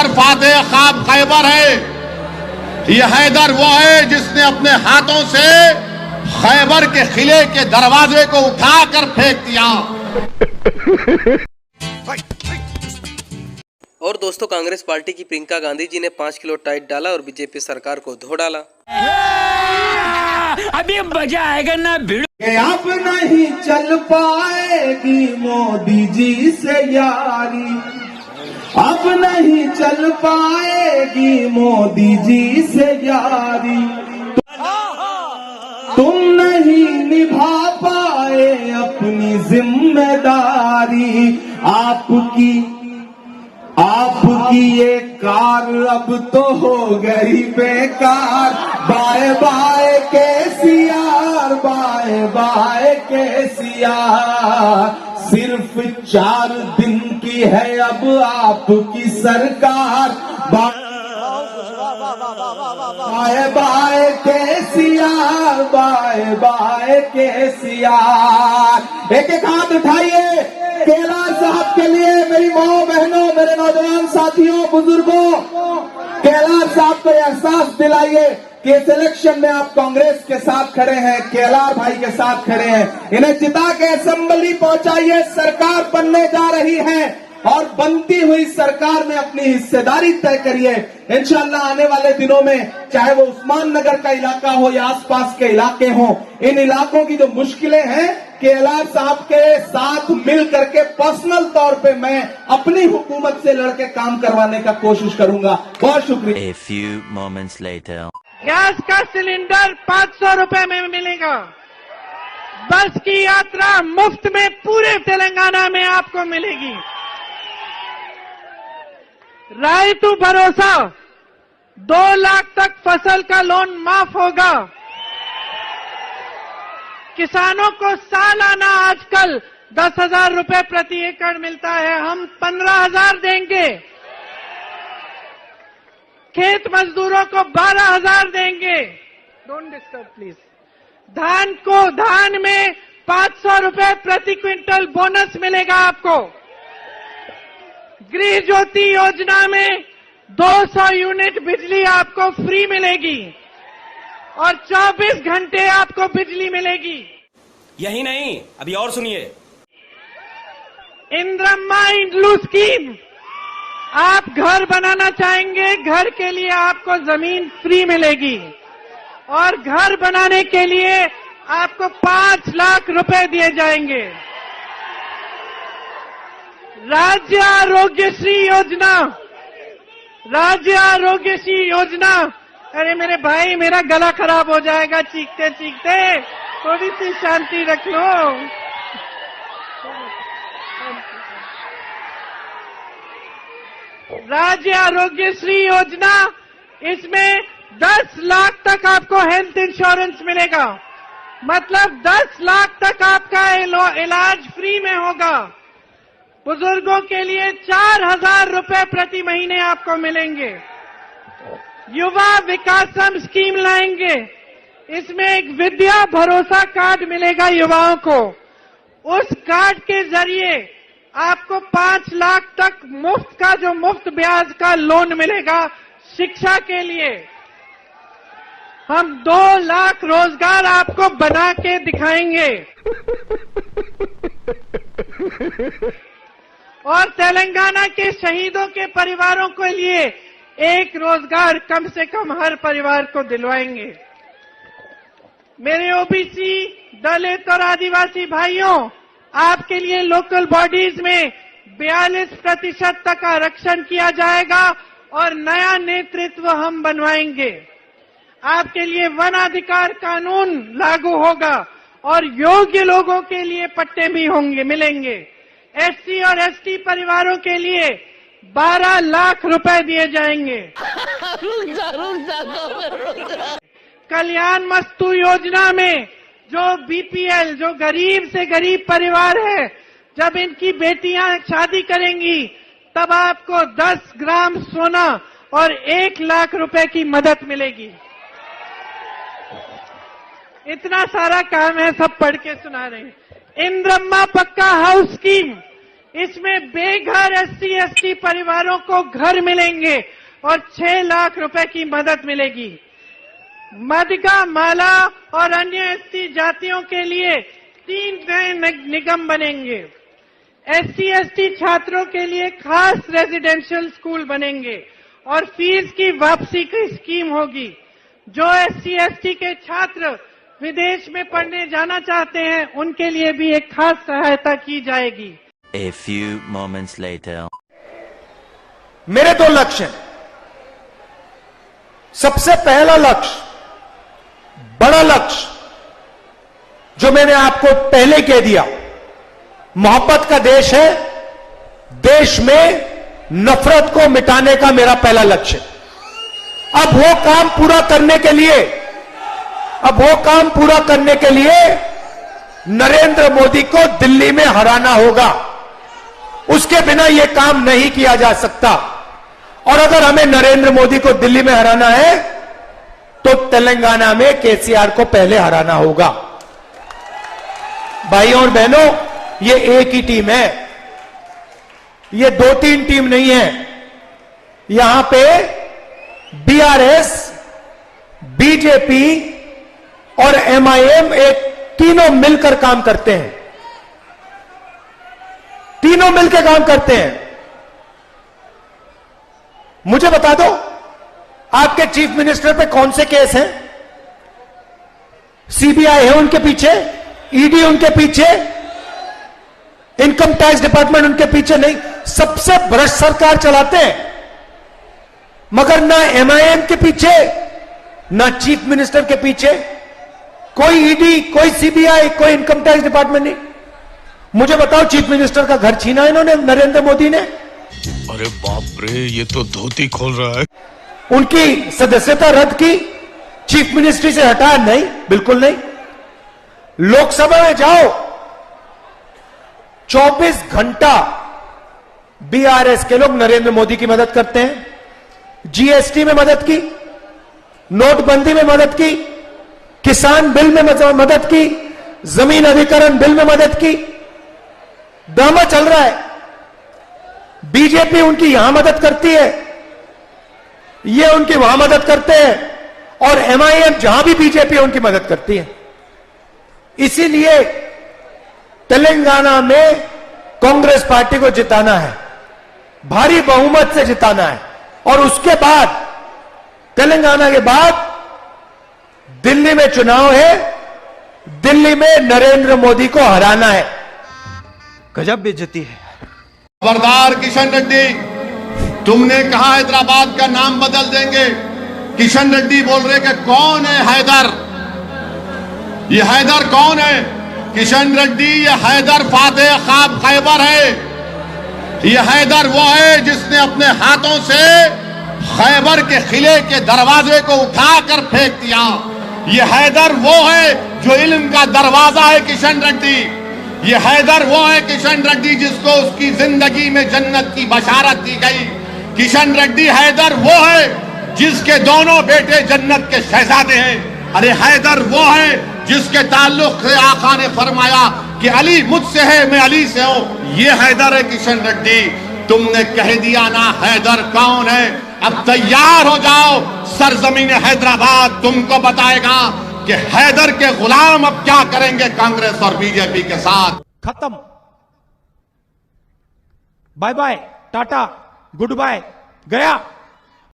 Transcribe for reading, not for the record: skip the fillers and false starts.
हैदर फातेह ख्वाब खैबर है। ये हैदर वो है जिसने अपने हाथों से खैबर के किले के दरवाजे को उठाकर फेंक दिया। और दोस्तों, कांग्रेस पार्टी की प्रियंका गांधी जी ने 5 किलो टाइट डाला और बीजेपी सरकार को धो डाला। अभी मजा आएगा ना भिड़। अब नहीं चल पाएगी मोदी जी से यारी, अब नहीं चल पाएगी मोदी जी से यारी। तुम नहीं निभा पाए अपनी जिम्मेदारी, आपकी ये कार अब तो हो गई बेकार। Bye bye KCR, bye bye KCR. सिर्फ 4 दिन की है अब आपकी सरकार। Bye bye KCR, bye bye KCR. एक एक हाथ उठाइए केलार साहब के लिए। मेरी माओ बहनों, मेरे नौजवान साथियों, बुजुर्गों, केलार साहब को एहसास दिलाइए कि इस इलेक्शन में आप कांग्रेस के साथ खड़े हैं, केलार भाई के साथ खड़े हैं। इन्हें जिता के असेंबली पहुंचाइए। सरकार बनने जा रही है और बनती हुई सरकार में अपनी हिस्सेदारी तय करिए। इंशाअल्लाह आने वाले दिनों में चाहे वो उस्मान नगर का इलाका हो या आसपास के इलाके हो, इन इलाकों की जो मुश्किलें हैं, केलार साहब के साथ मिल करके पर्सनल तौर पे मैं अपनी हुकूमत से लड़के काम करवाने का कोशिश करूंगा। बहुत शुक्रिया। A few moments later. Gas का सिलेंडर 500 रुपए में मिलेगा। बस की यात्रा मुफ्त में पूरे तेलंगाना में आपको मिलेगी। रायतु भरोसा 2 लाख तक फसल का लोन माफ होगा। किसानों को सालाना आजकल 10,000 रुपए प्रति एकड़ मिलता है, हम 15,000 देंगे। खेत मजदूरों को 12,000 देंगे। Don't disturb please. धान में 500 रुपए प्रति क्विंटल बोनस मिलेगा आपको। गृह ज्योति योजना में 200 यूनिट बिजली आपको फ्री मिलेगी और 24 घंटे आपको बिजली मिलेगी। यही नहीं, अभी और सुनिए। इंद्रम्मा इंड्लू स्कीम, आप घर बनाना चाहेंगे, घर के लिए आपको जमीन फ्री मिलेगी और घर बनाने के लिए आपको 5 लाख रुपए दिए जाएंगे। राज्य आरोग्यश्री योजना, राज्य आरोग्यश्री योजना। अरे मेरे भाई, मेरा गला खराब हो जाएगा चीखते चीखते, थोड़ी सी शांति रख लो। राज्य आरोग्यश्री योजना, इसमें 10 लाख तक आपको हेल्थ इंश्योरेंस मिलेगा। मतलब 10 लाख तक आपका इलाज फ्री में होगा। बुजुर्गों के लिए 4,000 रुपए प्रति महीने आपको मिलेंगे। युवा विकासम स्कीम लाएंगे, इसमें एक विद्या भरोसा कार्ड मिलेगा युवाओं को। उस कार्ड के जरिए आपको 5 लाख तक मुफ्त का, जो मुफ्त ब्याज का लोन मिलेगा शिक्षा के लिए। हम 2 लाख रोजगार आपको बना के दिखाएंगे और तेलंगाना के शहीदों के परिवारों के लिए 1 रोजगार कम से कम हर परिवार को दिलवाएंगे। मेरे ओबीसी, दलित और आदिवासी भाइयों, आपके लिए लोकल बॉडीज में 42% तक आरक्षण किया जाएगा और नया नेतृत्व हम बनवाएंगे। आपके लिए वन अधिकार कानून लागू होगा और योग्य लोगों के लिए पट्टे भी होंगे, मिलेंगे। एससी और एसटी परिवारों के लिए 12 लाख रुपए दिए जाएंगे। कल्याण मस्तु योजना में जो बीपीएल, जो गरीब से गरीब परिवार है, जब इनकी बेटियां शादी करेंगी तब आपको 10 ग्राम सोना और 1 लाख रुपए की मदद मिलेगी। इतना सारा काम है, सब पढ़ के सुना रहे हैं। इंद्रम्मा पक्का हाउस स्कीम, इसमें बेघर SC/ST परिवारों को घर मिलेंगे और 6 लाख रुपए की मदद मिलेगी। मदगा, माला और अन्य SC जातियों के लिए 3 नए निगम बनेंगे। SC/ST छात्रों के लिए खास रेजिडेंशियल स्कूल बनेंगे और फीस की वापसी की स्कीम होगी। जो SC/ST के छात्र विदेश में पढ़ने जाना चाहते हैं उनके लिए भी एक खास सहायता की जाएगी। A few moments later. मेरे 2 लक्ष्य हैं। सबसे पहला लक्ष्य, बड़ा लक्ष्य, जो मैंने आपको पहले कह दिया, मोहब्बत का देश है, देश में नफरत को मिटाने का मेरा पहला लक्ष्य। अब वो काम पूरा करने के लिए नरेंद्र मोदी को दिल्ली में हराना होगा। उसके बिना यह काम नहीं किया जा सकता। और अगर हमें नरेंद्र मोदी को दिल्ली में हराना है तो तेलंगाना में केसीआर को पहले हराना होगा। भाइयों और बहनों, ये एक ही टीम है, ये 2-3 टीम नहीं है। यहां पे BRS, BJP और MIM तीनों मिलकर काम करते हैं, तीनों मिलकर काम करते हैं। मुझे बता दो, आपके चीफ मिनिस्टर पे कौन से केस हैं? CBI है उनके पीछे, ED उनके पीछे, इनकम टैक्स डिपार्टमेंट उनके पीछे नहीं। सबसे भ्रष्ट सरकार चलाते हैं, मगर ना MIM के पीछे, ना चीफ मिनिस्टर के पीछे कोई ED, कोई CBI, कोई इनकम टैक्स डिपार्टमेंट नहीं। मुझे बताओ, चीफ मिनिस्टर का घर छीना इन्होंने, नरेंद्र मोदी ने। अरे बाप रे, ये तो धोती खोल रहा है। उनकी सदस्यता रद्द की, चीफ मिनिस्ट्री से हटाया? नहीं, बिल्कुल नहीं। लोकसभा में जाओ, 24 घंटा BRS के लोग नरेंद्र मोदी की मदद करते हैं। GST में मदद की, नोटबंदी में मदद की, किसान बिल में मदद की, जमीन अधिग्रहण बिल में मदद की। ड्रामा चल रहा है। बीजेपी उनकी यहां मदद करती है, ये उनकी वहां मदद करते हैं, और MIM जहां भी बीजेपी उनकी मदद करती है। इसीलिए तेलंगाना में कांग्रेस पार्टी को जिताना है, भारी बहुमत से जिताना है, और उसके बाद तेलंगाना के बाद दिल्ली में चुनाव है, दिल्ली में नरेंद्र मोदी को हराना है। गजब बेइज्जती है। खबरदार किशन रेड्डी, तुमने कहा हैदराबाद का नाम बदल देंगे। किशन रेड्डी बोल रहे कि कौन है हैदर? ये हैदर कौन है? किशन रेड्डी, ये हैदर फातेह खाब खैबर है। ये हैदर वो है जिसने अपने हाथों से खैबर के किले के दरवाजे को उठाकर फेंक दिया। ये हैदर वो है जो इल्म का दरवाजा है किशन रेड्डी। ये हैदर वो है किशन रेड्डी जिसको उसकी जिंदगी में जन्नत की बशारत दी गई। किशन रेड्डी हैदर वो है जिसके दोनों बेटे जन्नत के शहजादे हैं। अरे हैदर वो है जिसके ताल्लुक से आका ने फरमाया कि अली मुझसे है, मैं अली से हूं। ये हैदर है किशन रेड्डी। तुमने कह दिया ना हैदर कौन है। अब तैयार हो जाओ, सरजमीन हैदराबाद तुमको बताएगा कि हैदर के गुलाम अब क्या करेंगे कांग्रेस और बीजेपी के साथ। खत्म, bye bye, tata, goodbye, गया।